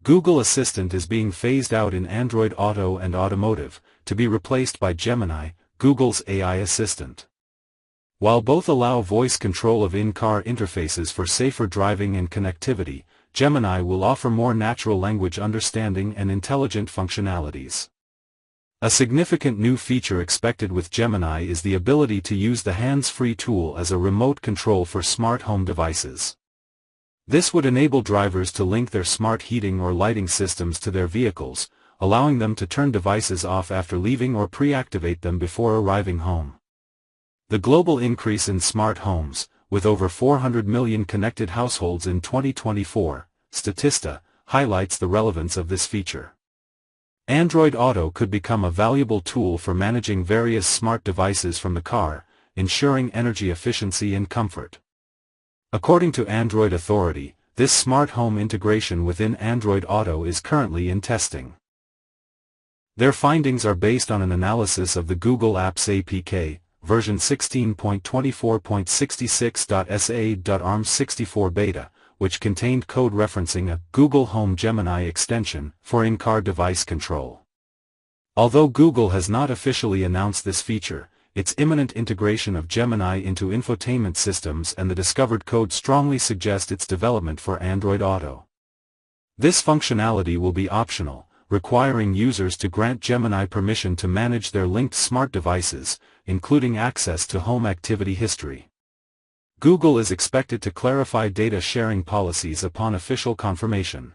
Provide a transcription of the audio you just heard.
Google Assistant is being phased out in Android Auto and Automotive, to be replaced by Gemini, Google's AI assistant. While both allow voice control of in-car interfaces for safer driving and connectivity, Gemini will offer more natural language understanding and intelligent functionalities. A significant new feature expected with Gemini is the ability to use the hands-free tool as a remote control for smart home devices. This would enable drivers to link their smart heating or lighting systems to their vehicles, allowing them to turn devices off after leaving or pre-activate them before arriving home. The global increase in smart homes, with over 400 million connected households in 2024, Statista, highlights the relevance of this feature. Android Auto could become a valuable tool for managing various smart devices from the car, ensuring energy efficiency and comfort. According to Android Authority, this smart home integration within Android Auto is currently in testing. Their findings are based on an analysis of the Google Apps APK, version 16.24.66.sa.ARM64 beta, which contained code referencing a Google Home Gemini extension for in-car device control. Although Google has not officially announced this feature, its imminent integration of Gemini into infotainment systems and the discovered code strongly suggest its development for Android Auto. This functionality will be optional, requiring users to grant Gemini permission to manage their linked smart devices, including access to home activity history. Google is expected to clarify data sharing policies upon official confirmation.